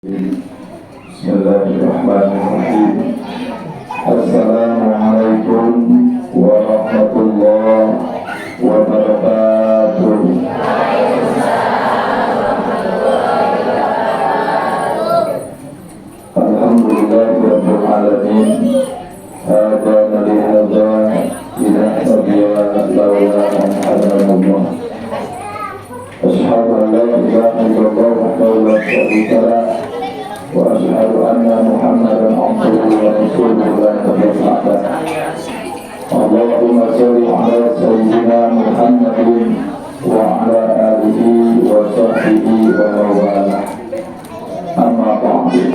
Bismillahirrahmanirrahim. Assalamualaikum warahmatullahi wabarakatuh. Alhamdulillahirabbil alamin. Hadana li hadza ila tabiya laula an hadana. Asyhadu an la ilaha illallah wahdahu la syarika lah wa asyhadu anna Muhammadan abduhu wa rasuluhu la nabiyya ba'dah. Allahumma shalli ala sayyidina Muhammadin wa ala alihi wa sahbihi wa mawala. Amma ba'du.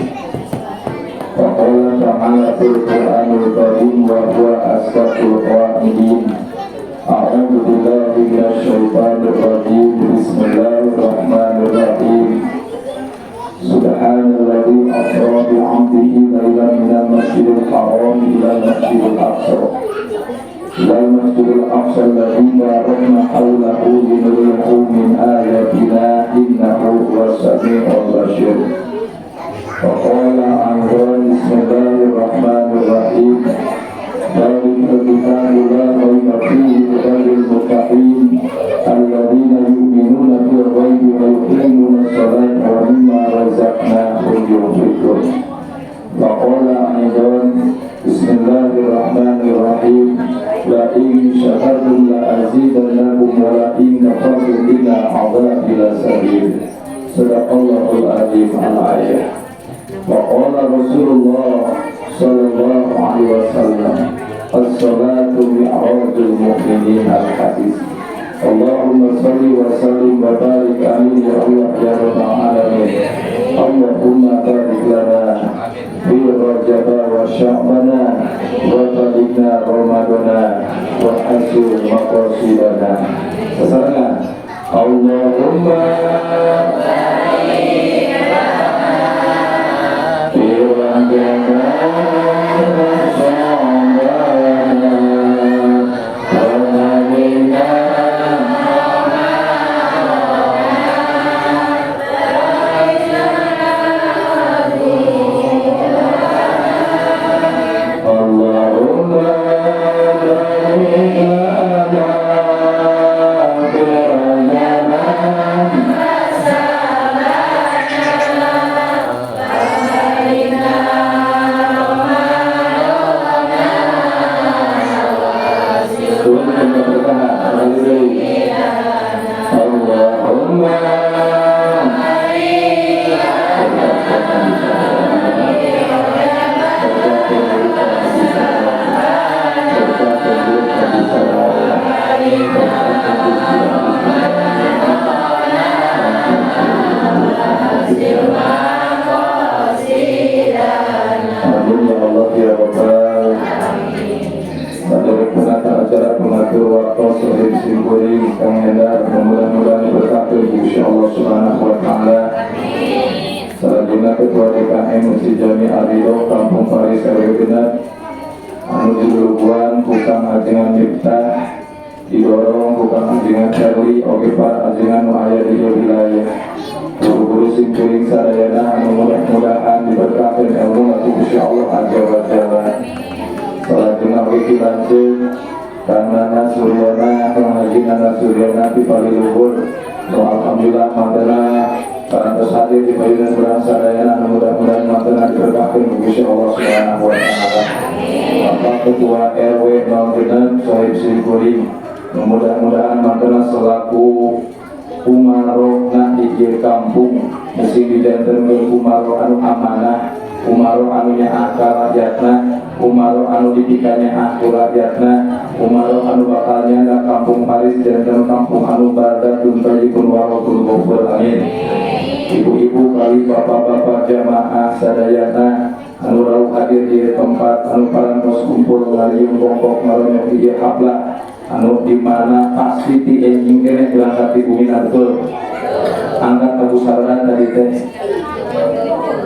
Wa qala ta'ala fil Qur'anil Karim wa huwa asdaqul qa'ilin. A'udzu billahi minasy syaithanir rajim. Bismillahirrahmanirrahim. Subhanalladzi asra bi 'abdihi lailan minal masjidil haram ilal masjidil aqsa. Ilal masjidil aqsa alladzi barakna hawlahu linuriyahu min ayatina innahu huwas sami'ul basir. Wa qala anzal bismillahirrahmanirrahim. Dzalika kitabu la raiba fihi hudal lil muttaqin alladzina yu'minuna bil ghaibi wa yuqimuna sholata wa mimma razaqnahum yunfiqun. Wa qala aidan bismillahirrahmanirrahim. La in syakartum la azidannakum wa la in kafartum inna 'adzabi lasadid. Sadaqallahul azim al-ayah. Wa qala Rasulullah sallallahu alaihi wasallam, as-salatu mi'rajul mu'minin, al-hadis. Allahumma salli wa sallim wa barik alaihi ya Allah ya rabbal alamin. Allahumma barik lana fi Rajab wa Sya'bana wa balikna Ramadana wa hasil maqasidana. Sesarangan Allahumma Ketua DKM Masjid Jami Arido Kampung Paris RW Genat anu diduluguan bukan ajengan Miftah didorong bukan ajengan Charlie oke par ajengan nu aya di wilayah guru-guru simpuling sadayana anu mudah-mudahan diberkakeun ilmu atuh Gusti Allah azza wa jalla. Salatuna ugi lanceuk kana Suryana pengajian Suryana di Paliluhur. Alhamdulillah mantena parantos hadir di payunan berang sadayana mudah-mudahan mantena diberkakeun Gusti Allah Subhanahu wa taala. Bapak Ketua RW 06 Sohib Sikuring, mudah-mudahan mantena selaku umaroh na ieu kampung mesti didantenkeun umaroh anu amanah, umaroh anu nyaaka rakyatna, umaroh anu didikannya aku rakyatna, umaroh anu bakalnya na kampung Paris dan kampung anu badat duntajipun warahul ghafur amin. Ibu-ibu kali bapak-bapak jamaah sadayana anu rauh hadir di tempat anu parantos kumpul ngaliung bongkok ngaronyo ieu habla anu dimana pasti ti enjing kene berangkat di bumi natul. Angkat tabu sarana tadi teh.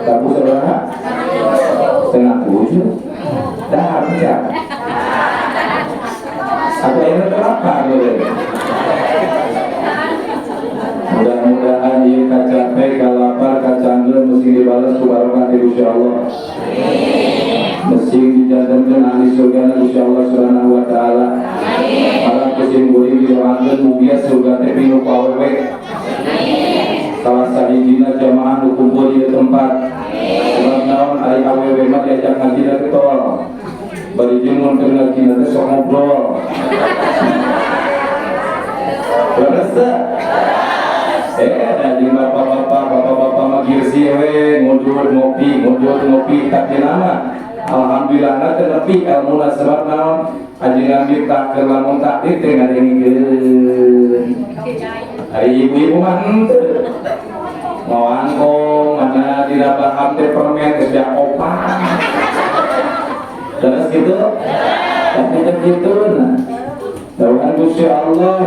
Tabu sarana setengah 7 dah bisa. Atau ini berapa gitu. Mudah-mudahan ieu kaca teh kalapar kacangeun mesti dibales subhanahu insyaallah. Mesin dijantankeun ahli surga insyaallah subhanahu wa taala. Para kesimpulan didoakeun mugia surga teh pinu pawewe. Salah sahijina jamaah nu kumpul di tempat. Sebab naon ari awewe mah diajak ngaji da tol. Bari jeung mun keur ngaji teh sok ngobrol. Beres dari bapak-bapak magirsi we mundur ngopi tapi nama alhamdulillah na tenepi ilmu sebab naon ajengan kita keur lamun takdir teh ngadengikeun ari ibu-ibu mah henteu moan kong mana dina paham teh permen geus dia opat terus gitu tapi gitu nah Tuhan Gusti Allah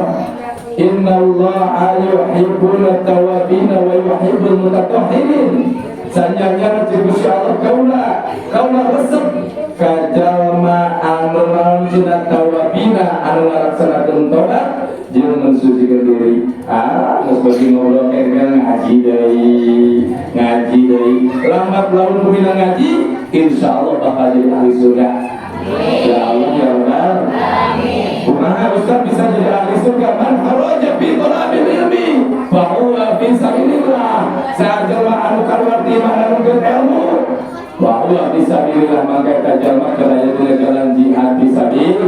Inna Allah yuhibbul tawabin wa yuhibbul mutatahhirin. Sanjanya Gusti Allah kaula resep ka jalma anu naon cenah tawabina anu ngalaksanakeun tobat jeung mensucikeun diri. Geus bagi ngobrol kengel ngaji deui. Lambat laun kumina ngaji insyaallah bakal jadi ahli surga. Ya Allah ya Allah. Kumaha Ustaz bisa jadi ahli surga? Man kharaja fi thalabil ilmi fa huwa fi sabilillah. Sajelma anu kaluar di mana nunggu ilmu wa huwa fi sabilillah maka kajalma kana dina jalan jihad fi sabil.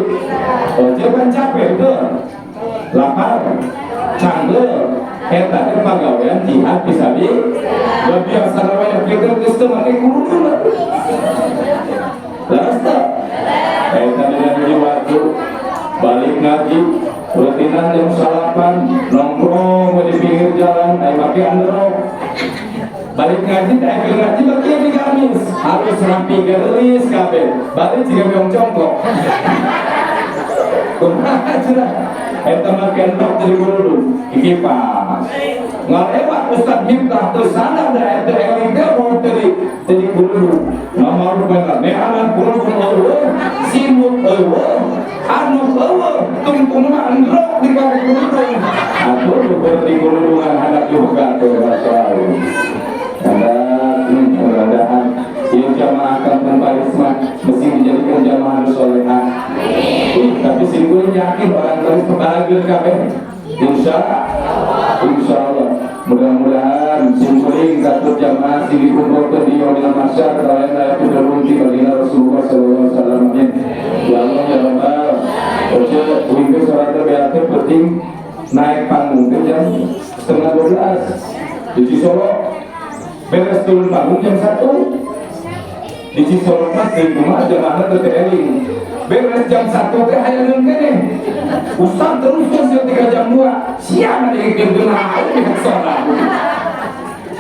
Jangan capek teu. Lapar, canggel, eta teh pagawean jihad fi sabil. Biasa we kita geus teu make kuruna. Lasta. Eta dengan waktu balik ngaji rutinan jam 8 nongkrong di pinggir jalan make androk balik ngaji ngaji bagian di gamis harus rapi gelis kabeh balik jika beong congkok kumaha cenah eta make entok dari guru iki pas ngalewat Ustaz Miftah teu sadar da eta eling teh mau tadi guru nomor bener meanan guru simut anu tungtung androk di bawah guru aku seperti guru dengan anak juga tuh masalah ada mudah-mudahan yang jamaah kampung Parisma mesti dijadikan jamaah solehah tapi simpulnya yakin orang terus kebahagiaan kabeh insya Allah mudah-mudahan simpuling satu jamaah sing dikumpulkan di Yonil Masyar kalian ayat berunti baginda Rasulullah sallallahu alaihi wasallam. Ya Allah ya Rabbal oke wingke sholat terbiasa penting naik panggung ke jam 11:30 di Cisolo beres turun panggung jam 1 di Cisolo mas di rumah jamaah terkeling beres jam 1 teh hayangeun kene Ustaz terus yang 3 jam 2 siang ada yang genah sholat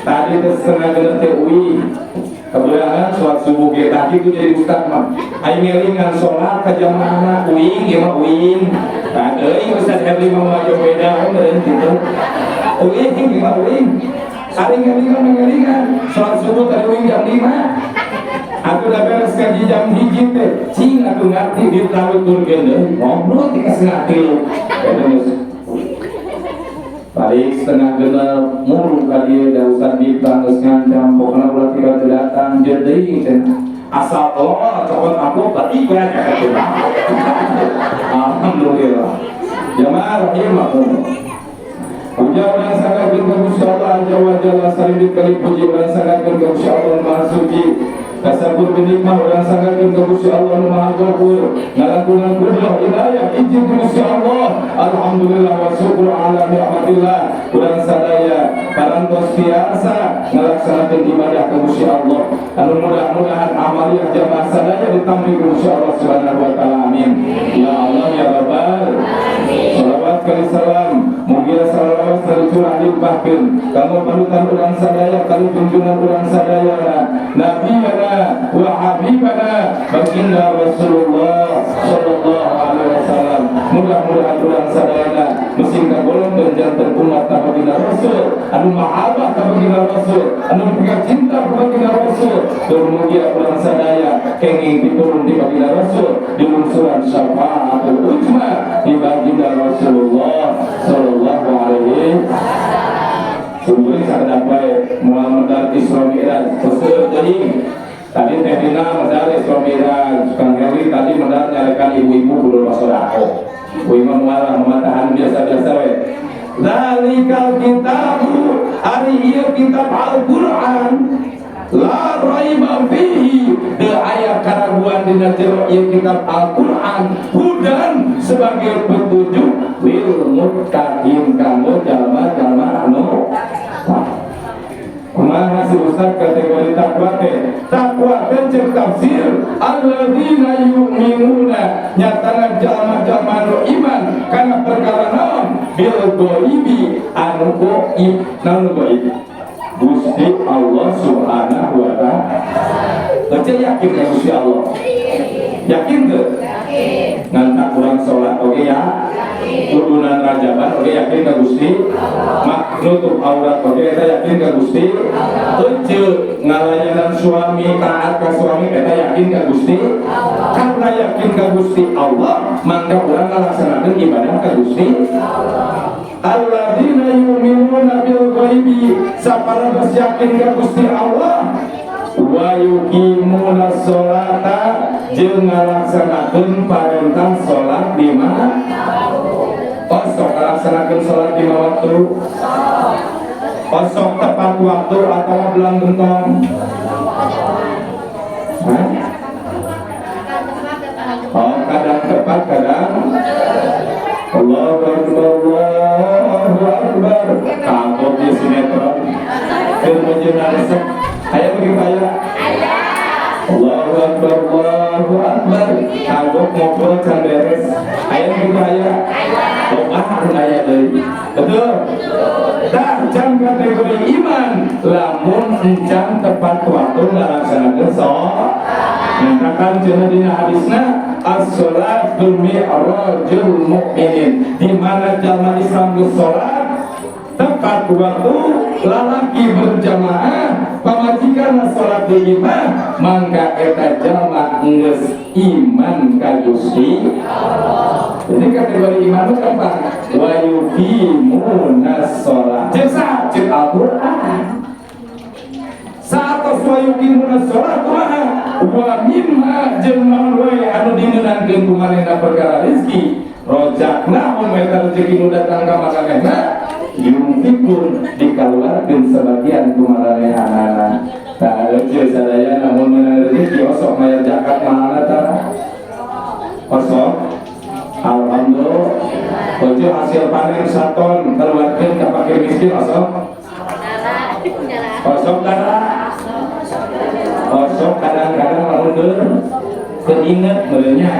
tadi setengah genah teh kebetulan sholat subuh ge tadi itu jadi ustaz mah aing ngelingan sholat ka jamaah uing ieu mah uing tah euy Ustaz Herli mah maju beda meureun kitu uing ieu mah uing ari ngelingan sholat subuh tadi uing jam 5 aku udah beres kaji jam 1 teh cing aku ngarti di tahu turun deui ngobrol ti ka setengah 3 balik setengah genap mulu kali ada Ustaz Miftah geus ngancam pokona ulah tiba teu datang jeung deui asal Allah cokot aku balik we aja alhamdulillah jamaah rahimakumullah puja orang sangat berkenan Allah azza wa jalla sarindit kali puji orang sangat berkenan Allah maha suci kasabur binikmah orang sangat berkenan Allah maha ghafur ngalangunan kudlah hidayah izin Gusti Allah alhamdulillah wa syukur ala ni'matillah urang sadaya parantos biasa ngalaksanakeun ibadah ka Gusti Allah anu mudah-mudahan amaliyah jamaah sadaya ditampi Gusti Allah subhanahu wa taala amin ya Allah ya rabbal salawat kali salam mugia salawat tercurah limpahkeun kamu panutan urang sadaya kali junjungan urang sadaya nabiyana wa habibana baginda Rasulullah sallallahu alaihi wasallam mudah-mudahan urang sadaya mesin kagolongkeun janten umat ka baginda Rasul anu mahabbah ka baginda Rasul anu pikat cinta ka baginda Rasul mugia urang sadaya kenging piturun di baginda Rasul di unsuran syafaatul ujma di baginda Rasulullah sallallahu alaihi wasallam. Sungguh sangat baik Muhammad dan Isra Mi'raj teuing. Tadi Teh Dina medal Isra Miraj, Kang Heri tadi medal nyalekan ibu-ibu kudu masodako. Ibu mual mematahan biasa-biasa we. Zalikal kitabu, hari ieu kitab Al-Qur'an. La raiba fihi, teu aya karaguan dina jero ieu kitab Al-Qur'an, hudan sebagai petunjuk lil muttaqin kanggo jalma-jalma anu kumaha si Ustaz kategori takwa teh? Takwa teh cek tafsir alladzina yu'minuna nyatana jalma-jalma nu iman kana perkara naon bil ghaibi anu gaib. Naon gaib? Gusti Allah Subhanahu wa taala. Teu yakin ka Gusti Allah? Yakin teu? Yakin. Ngantak urang salat oge ya. Kudunan rajaban oge yakin ka Gusti. Mak nutup aurat oge eta yakin ka Gusti. Teu ngalayanan suami taat ka suami eta yakin ka Gusti. Karena yakin ka Gusti Allah, maka urang ngalaksanakeun ibadah ka Gusti Allah. Alladzina yu'minuna bil ghaibi, saparantos yakin ka Gusti Allah, wa yuqimuna sholata, jeung ngalaksanakeun parentah salat di mana? Sok ngalaksanakeun salat di waktu. Sok tepat waktu atau belang gentong. Kadang tepat, kadang Allahu Akbar, Allahu Akbar. Kapok di sinetron. Kemudian resep. Ayo begitu ayo. Allahu Akbar, Allahu Akbar. Kapok ngobrol can beres. Ayo begitu ayo. Doa aya deui. Betul. Tah can kategori iman, lamun encan tepat waktu ngalaksanakeun salat. Nyatakan cenah dina hadisna as-sholatu mi'rajul mu'minin, di mana jalma Islam geus salat tepat waktu, lalaki berjamaah, pamajikan salat di imam, mangka eta jalma geus iman ka Gusti Allah. Jadi kategori iman itu apa? Wa yuqimuna sholat. Cek Al-Qur'an. Saat wa yuqimuna sholat wa mimma jeung wae anu dimeunangkeun kumanehna perkara rezeki rojakna umeta rezeki nu datang ka makanehna yungkipun dikaluarkeun sebagian kumanehna. Tah ieu sadaya namun meunang rezeki osok mayar zakat mahal tah. Osok alhamdulillah ojo hasil panen 1 ton keluarkeun ka fakir miskin osok. Osok darah. Osok kadang-kadang lamun keinget merenya.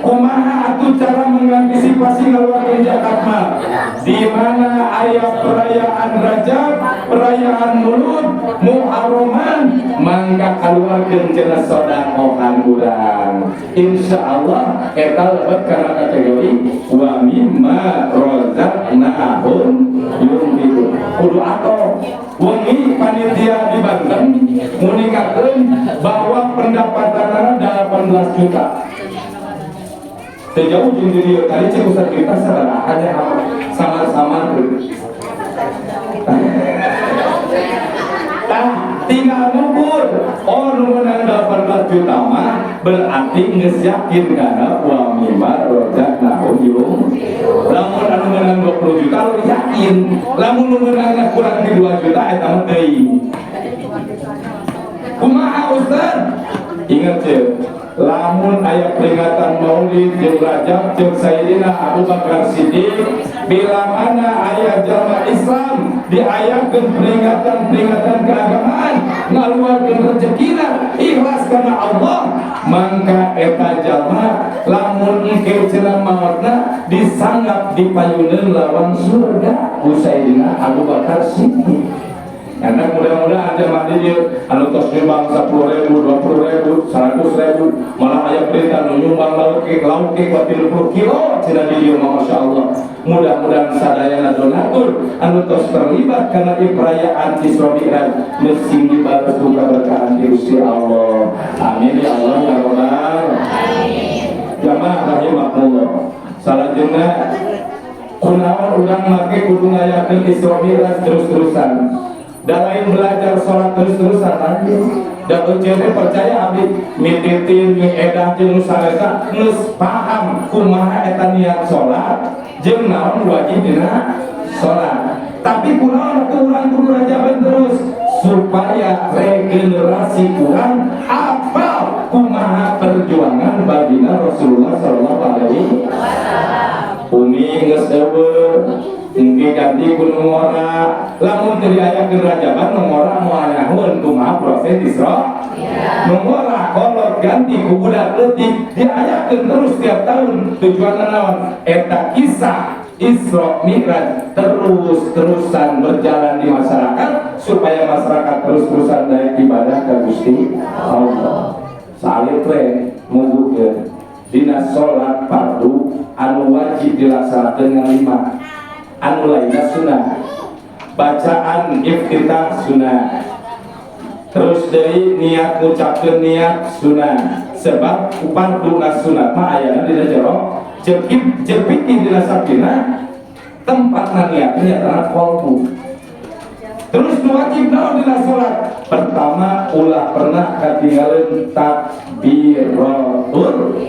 Kumaha atuh cara mengantisipasi ngeluarin zakat mal? Di mana ayat perayaan Rajab, perayaan Maulud, Muharraman, mangga keluarkeun cenah sedekah urang. Insyaallah eta lebet kana kategori wa mimma razaqnahum yunfiqun. Kudu ato wengi panitia di Banten meningkatkan bahwa pendapatannya 18 juta. Sejauh jadi tadi cek Ustaz kita saudara hanya sama-sama tinggal ngukur. Oh menang 18 juta mah berarti geus yakin kana wa mimma razaqnahum yunfiqun. Lamun anu menang 20 juta lu yakin, lamun nu menang kurang di 2 juta eta mah teuing. Kumaha Ustaz? Ingat cek, lamun aya peringatan Maulid jeung Rajab jeung Sayyidina Abu Bakar Siddiq, bila mana aya jalma Islam diayakeun peringatan keagamaan ngaluarkeun rezekina ikhlas kana Allah, mangka eta jalma lamun engke cenah maotna disanggap dipayuneun lawan surga ku Sayyidina Abu Bakar Siddiq. Karena mudah-mudahan jemaah dia anu tos nyumbang 10.000, 20.000, 100.000, malah aya perintah nyumbang lauk ke 30 kilo cenah di dieu masyaallah. Mudah-mudahan sadayana donatur anu tos terlibat kana perayaan Isra Mi'raj mesti dibalas keberkahan Gusti Allah. Amin ya Allah ya Rabbal alamin. Jamaah rahimakumullah. Salajengna kunaon urang make kudu ngayakeun Isra Mi'raj terus-terusan. dan lain belajar sholat terus-terusan aja. Dan ujiannya percaya abdi mititin edah jeung saleta geus paham kumaha eta niat sholat jeung naon wajib dina sholat. Tapi kunaon urang kudu rajaban terus supaya regenerasi kurang hafal kumaha perjuangan baginda Rasulullah sallallahu alaihi wasallam. Umi geus eueuh mungkin ganti gunung ngora lamun teu diayakeun rajaban nu ngora moal nyahoeun kumaha proses Isra nu ngora kolot ganti ku budak leutik diayakeun terus tiap tahun tujuanna naon eta kisah Isra Mi'raj terus-terusan berjalan di masyarakat supaya masyarakat terus-terusan daek ibadah ka Gusti Allah. Salih teh munggukeun dina salat fardu anu wajib dilaksanakeun ngalima anu lainna sunah, bacaan iftitah sunah, terus dari niat ngucapkeun niat sunah, sebab farduna sunat mah ayana dina jero jepit dina sakina tempatna niatnya tanah kolbu. Terus nu wajib naon dina salat? Pertama ulah pernah katinggalin takbiratul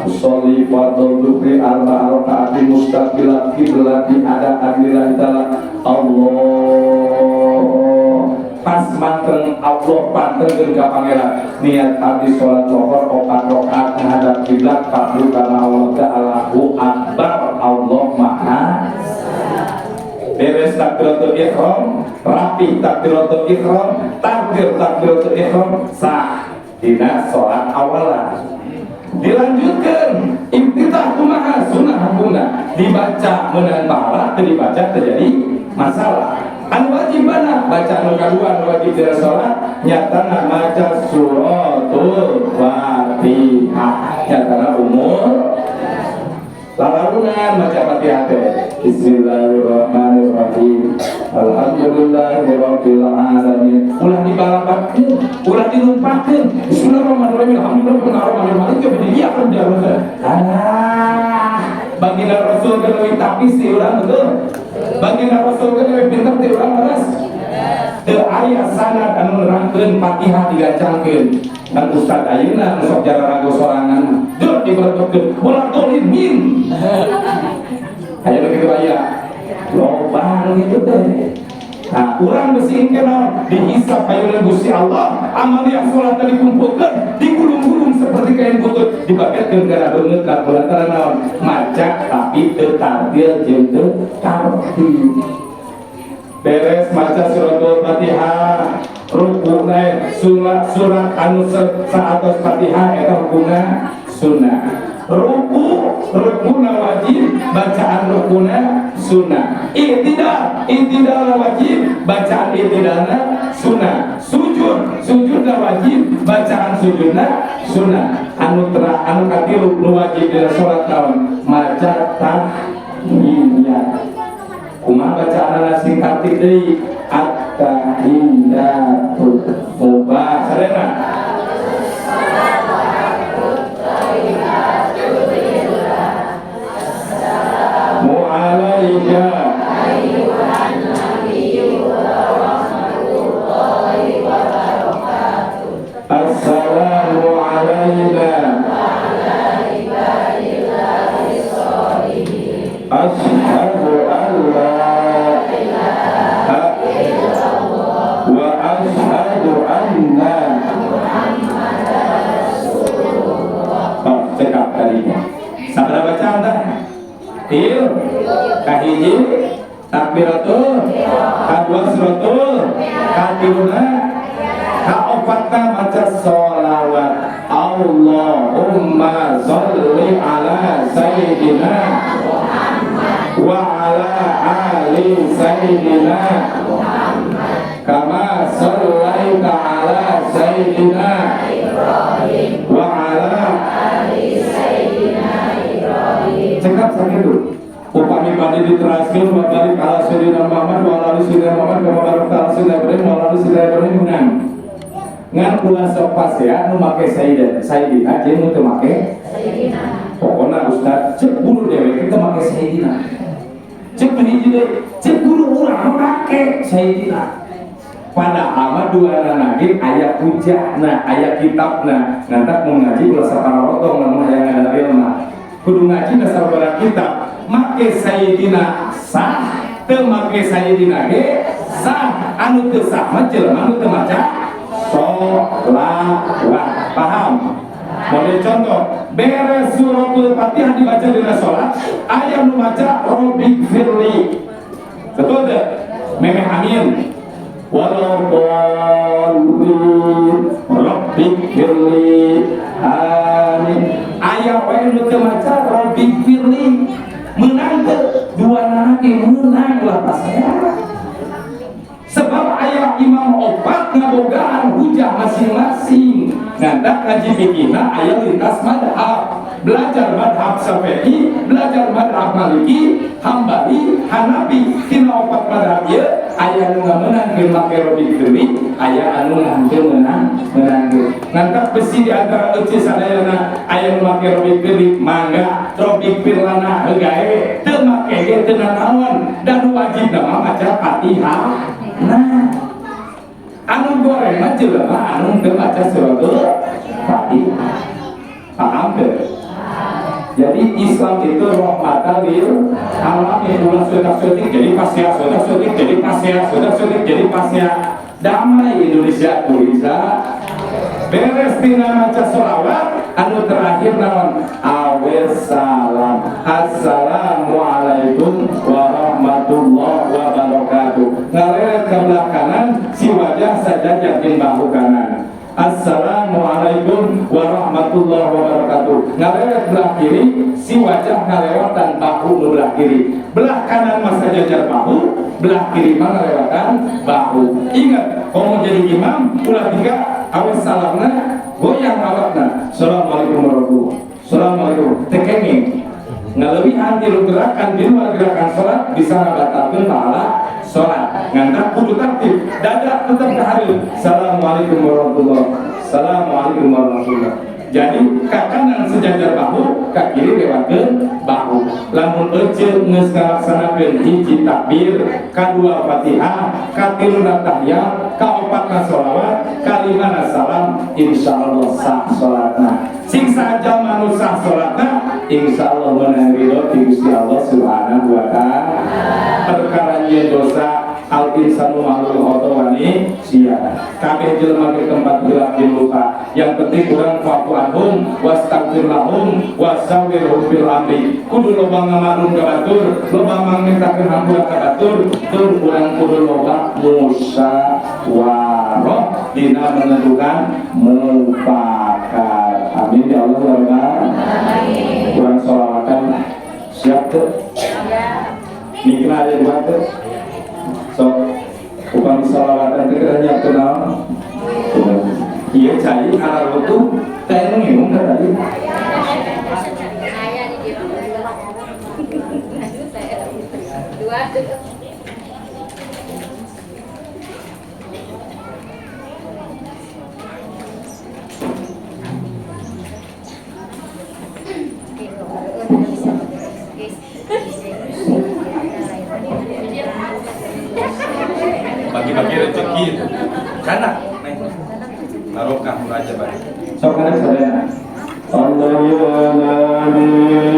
sholli fardhu dzikri arba'a raka'atin mustaqilat qiblati ada adlillahi ta'ala Allah pas manteng Allah pantengkeun ka pangeran niat abdi salat zuhur 4 rakaat ngadap kiblat fardhu kana Allah Allahu akbar Allah maha beres takbiratul ihram rapi takbiratul ihram takbiratul ihram sah dina salat awalan. Dilanjutkan iftitah kumaha sunah hukumna dibaca meunang pahala teu dibaca terjadi masalah. Anu wajib mana baca anu kadua anu wajib dina salat nyatana maca suratul Fatihah nyatana umur lalarunan maca Fatihah teh. Bismillahirrahmanirrahim. Alhamdulillahirabbil alamin. Ulah dibalapakeun, ulah dilumpakeun. Bismillahirrahmanirrahim. Alhamdulillahirrahmanirrahim. Kemudian dia kerja. Baginda Rasul kan lebih tapis di urang betul. Baginda Rasul kan lebih pintar di urang beres. Teu aya sanad anu nerangkeun Fatihah digacangkeun. Dan Ustaz ayeuna sok jara rago sorangan dur dibertokeun ulah dolin min. Aya begitu aya. Loba gitu teh. Nah, urang beusi kenal dihisab ayeuna Gusti Allah, amal yang salat dikumpulkeun, digulung-gulung seperti kain butut, dibagetkeun kana beungeut ka lantaran naon? Maca tapi teu tartil jeung teu tartil. Beres maca suratul Fatihah rukuna surat anu saatos Fatihah eta hukumna sunnah. Rukuna wajib, bacaan rukuna sunnah. I'tidal wajib, bacaan i'tidalna sunnah. Sujudna wajib, bacaan sujudna sunnah. Anu katilu nu wajib dina salat naon? Maca tahiyat. Kumaha bacaanna singkat deui at-tahiyatu mubah sarena mu'alaika ayyuhan nabiyyu wa rahmatullahi wa barakatuh assalamu alaina wa ala ibadillahi sholihin asyhadu an la ilaha illallah wa asyhadu anna muhammadar rasulullah. Cekap kalinya sabaraha bacaan tah? Il kahiji takbiratul kadua suratul katiluna kaopatna maca sholawat Allahumma sholli ala sayyidina Muhammad wa ala ali sayyidina Muhammad kama shallaita ala sayyidina Ibrahim wa ala ali sayyidina Ibrahim. Cekap sakitu upami badhe diteraskeun wa barik ala sayyidina Muhammad wa ala ali sayyidina Muhammad kama barakta ala sayyidina Ibrahim wa ala ali sayyidina Ibrahim menang ngan kula sok pas ya nu make sayyidina jeung nu teu make sayyidina. Pokona Ustaz cek bulu dewe kita make sayyidina. Cek hiji deui cek bulu urang make sayyidina. Padahal mah dua lagi ayat hujah, nah ayat kitab, nah nanti mau ngaji ulah sapara rotong namun yang ada ilmu kudu ngaji dasar barang kitab make sayyidina sah teu make sayyidina ge sah anu teu sah mah jelema anu teu maca sholawat. Paham? Model contoh beres suratul Fatihah dibaca dina salat aya nu maca Robbi firli, betul teu? Memeh amin. Walau dolin Rabbi firli amin ayah wae nu teu maca Rabbi firli menang teu dua nanaki menang lah pasnya sebab ayah imam opat ngabogaan hujah masing-masing ngandak ngaji fikihna ayah lintas madhab belajar madhab Syafi'i belajar madhab Maliki Hambali Hanafi tina opat madhab ieu ayah nu ngamenangkeun make Robbi firli ayah anu ngangkeun menang ngantak besi di antara euceul sadayana ayah nu make Robbi firli mangga Robbi firlana hegae teu make ge teu nanaon dan wajib mah maca Fatihah. Nah anu goreng mah jelema anu teu maca suratul Fatihah. Paham teu? Jadi Islam itu rahmatan lil alamin. Ulah sudah-sudah jadi pasya, sudah-sudah jadi pasya, sudah-sudah jadi pasya. Damai Indonesia tuliza beres tina maca sholawat anu terakhir naon awes salam assalamualaikum warahmatullahi wabarakatuh ngareret ke belah kanan si wajah saja jakin bahu kanan assalamualaikum warahmatullahi wabarakatuh ngareret belah kiri si wajah ngalewatan bahu belah kiri belah kanan masa jajar bahu belah kiri mah ngalewatan bahu. Ingat kalau mau jadi imam ulah tiga awes salamna goyang awakna assalamualaikum warahmatullahi assalamualaikum tekenging ngalebihan tilu gerakan di luar gerakan sholat bisa ngabatalkeun pahala sholat ngandak kudu tertib dada tetap kahareup assalamualaikum warahmatullahi assalamualaikum warahmatullahi jadi ke kanan sejajar bahu ke kiri lewatkeun bahu lamun euceul geus ngalaksanakeun hiji takbir kadua Fatihah katiluna tahiyat kaopatna sholawat kalimana salam insyaallah sah sholatna sing saja manu sah sholatna insyaallah meunang ridho ti Gusti Allah Subhanahu wa taala perkara ieu dosa al insanu mahlul khotowani sia kabeh jelema di tempat gelap di lupa yang penting kurang fa'fu anhum wastaghfir lahum wasawwirhum fil amri kudu loba ngamarun ka batur loba mangmentakeun hampura ka batur tur urang kudu loba musyawarah dina menentukan mufakat. Amin ya Allah ya Rabbal alamin. Kurang sholawatan siap tuh mikna ada dua tuh so bukan salawatan itu kita nyiap kenal iya cai arah itu kayak ngingung kan tadi bagi-bagi rezeki itu karena narokah muraja bari sok kana sadaya